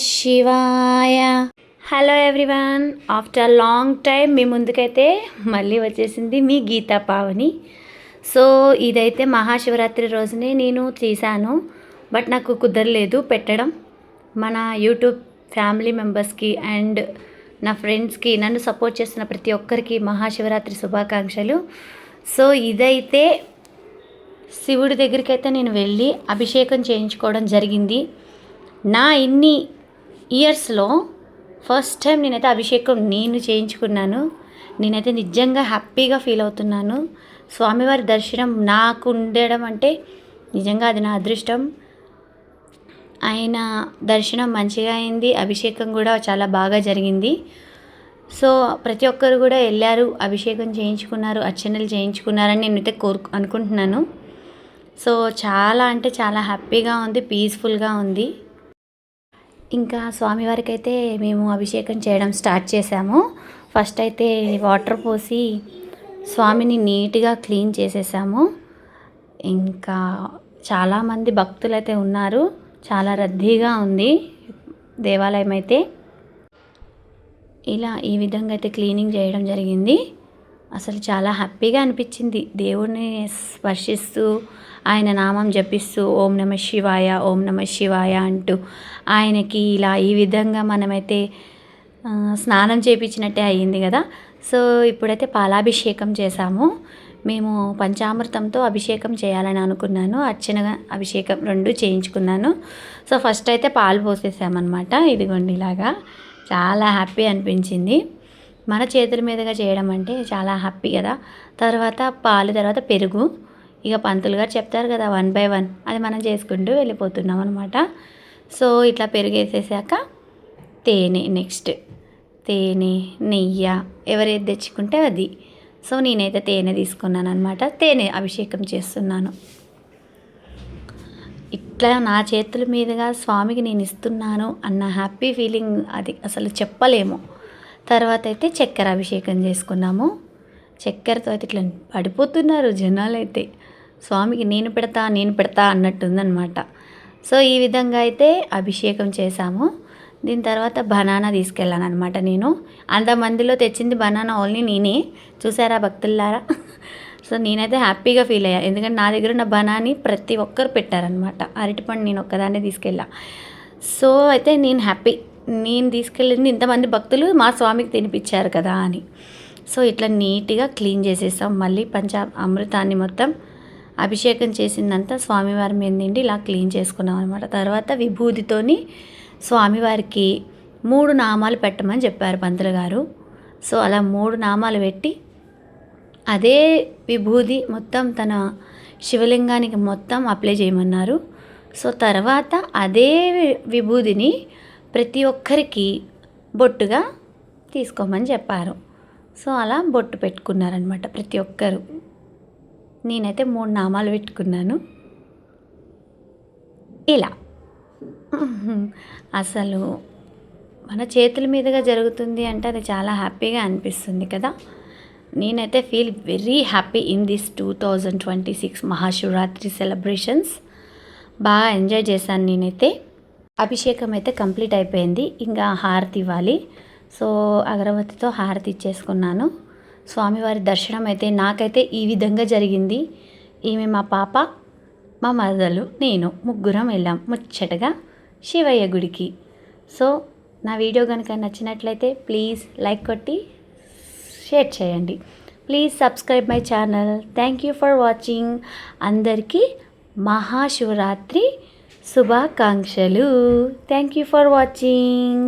శివాయ. Hello everyone, after long time మీ ముందుకైతే మళ్ళీ వచ్చేసింది మీ గీతా పావని. సో ఇదైతే మహాశివరాత్రి రోజునే నేను చేశాను, బట్ నాకు కుదరలేదు పెట్టడం. మన యూట్యూబ్ ఫ్యామిలీ మెంబర్స్కి అండ్ నా ఫ్రెండ్స్కి, నన్ను సపోర్ట్ చేస్తున్న ప్రతి ఒక్కరికి మహాశివరాత్రి శుభాకాంక్షలు. సో ఇదైతే శివుడి దగ్గరికి అయితే నేను వెళ్ళి అభిషేకం చేయించుకోవడం జరిగింది. నా ఇన్ని ఇయర్స్లో ఫస్ట్ టైం నేనైతే అభిషేకం నేను చేయించుకున్నాను. నేనైతే నిజంగా హ్యాపీగా ఫీల్ అవుతున్నాను. స్వామివారి దర్శనం నాకు ఉండడం అంటే నిజంగా అది నా అదృష్టం. ఆయన దర్శనం మంచిగా అయింది, అభిషేకం కూడా చాలా బాగా జరిగింది. సో ప్రతి ఒక్కరు కూడా వెళ్ళారు, అభిషేకం చేయించుకున్నారు, అర్చనలు చేయించుకున్నారని నేనైతే అనుకుంటున్నాను. సో చాలా అంటే చాలా హ్యాపీగా ఉంది, పీస్ఫుల్గా ఉంది. ఇంకా స్వామివారికి అయితే మేము అభిషేకం చేయడం స్టార్ట్ చేసాము. ఫస్ట్ అయితే వాటర్ పోసి స్వామిని నీట్గా క్లీన్ చేసేసాము. ఇంకా చాలామంది భక్తులు అయితే ఉన్నారు, చాలా రద్దీగా ఉంది దేవాలయం అయితే. ఇలా ఈ విధంగా అయితే క్లీనింగ్ చేయడం జరిగింది. అసలు చాలా హ్యాపీగా అనిపించింది, దేవుడిని స్పర్శిస్తూ ఆయన నామం జపిస్తూ ఓం నమ శివాయ ఓం నమ శివాయ అంటూ ఆయనకి ఇలా ఈ విధంగా మనమైతే స్నానం చేయించినట్టే అయ్యింది కదా. సో ఇప్పుడైతే పాలాభిషేకం చేశాము. మేము పంచామృతంతో అభిషేకం చేయాలని అనుకున్నాను, అర్చన అభిషేకం రెండు చేయించుకున్నాను. సో ఫస్ట్ అయితే పాలు పోసేసామన్నమాట. ఇదిగోండి ఇలాగా చాలా హ్యాపీ అనిపించింది. మన చేతుల మీదుగా చేయడం అంటే చాలా హ్యాపీ కదా. తర్వాత పాలు, తర్వాత పెరుగు. ఇక పంతులు గారు చెప్తారు కదా 1 by 1, అది మనం చేసుకుంటూ వెళ్ళిపోతున్నాం అనమాట. సో ఇట్లా పెరుగు వేసేసాక తేనె, నెక్స్ట్ తేనె, నెయ్యి ఎవరేది తెచ్చుకుంటే అది. సో నేనైతే తేనె తీసుకున్నాను అనమాట, తేనె అభిషేకం చేస్తున్నాను. ఇట్లా నా చేతుల మీదుగా స్వామికి నేను ఇస్తున్నాను అన్న హ్యాపీ ఫీలింగ్ అది అసలు చెప్పలేము. తర్వాత అయితే చక్కెర అభిషేకం చేసుకున్నాము. చక్కెరతో అయితే ఇట్లా పడిపోతున్నారు జనాలు అయితే, స్వామికి నేను పెడతా అన్నట్టుందనమాట. సో ఈ విధంగా అయితే అభిషేకం చేశాము. దీని తర్వాత బనానా తీసుకెళ్ళాను అనమాట. నేను అంతమందిలో తెచ్చింది బనానా ఓన్లీ నేనే, చూసారా భక్తులారా. సో నేనైతే హ్యాపీగా ఫీల్ అయ్యా, ఎందుకంటే నా దగ్గర ఉన్న బనాని ప్రతి ఒక్కరు పెట్టారనమాట. అరటిపండు నేను ఒక్కదాన్నే తీసుకెళ్ళా. సో అయితే నేను హ్యాపీ, నేను తీసుకెళ్ళింది ఇంతమంది భక్తులు మా స్వామికి తినిపించారు కదా అని. సో ఇట్లా నీట్గా క్లీన్ చేసేసాం. మళ్ళీ అమృతాన్ని మొత్తం అభిషేకం చేసిందంతా స్వామివారి మీద నుండి ఇలా క్లీన్ చేసుకున్నాం అనమాట. తర్వాత విభూతితోని స్వామివారికి 3 నామాలు పెట్టమని చెప్పారు పంతులు గారు. సో అలా 3 నామాలు పెట్టి అదే విభూది మొత్తం తన శివలింగానికి మొత్తం అప్లై చేయమన్నారు. సో తర్వాత అదే విభూదిని ప్రతి ఒక్కరికి బొట్టుగా తీసుకోమని చెప్పారు. సో అలా బొట్టు పెట్టుకున్నారనమాట ప్రతి ఒక్కరు. నేనైతే 3 నామాలు పెట్టుకున్నాను. ఇలా అసలు మన చేతుల మీదుగా జరుగుతుంది అంటే అది చాలా హ్యాపీగా అనిపిస్తుంది కదా. నేనైతే feel very happy in this 2026 Mahashivratri celebrations. బాగా ఎంజాయ్ చేశాను నేనైతే. అభిషేకం అయితే కంప్లీట్ అయిపోయింది, ఇంకా హారతి ఇవ్వాలి. సో అగరబత్తితో హారతి ఇచ్చేసుకున్నాను. స్వామివారి దర్శనం అయితే నాకైతే ఈ విధంగా జరిగింది. ఈమె మా పాప, మా మరదలు, నేను ముగ్గురం వెళ్ళాం ముచ్చటగా శివయ్య గుడికి. సో నా వీడియో కనుక నచ్చినట్లయితే ప్లీజ్ లైక్ కొట్టి షేర్ చేయండి. Please subscribe my channel. Thank you for watching. అందరికీ మహాశివరాత్రి శుభాకాంక్షలు. Thank you for watching.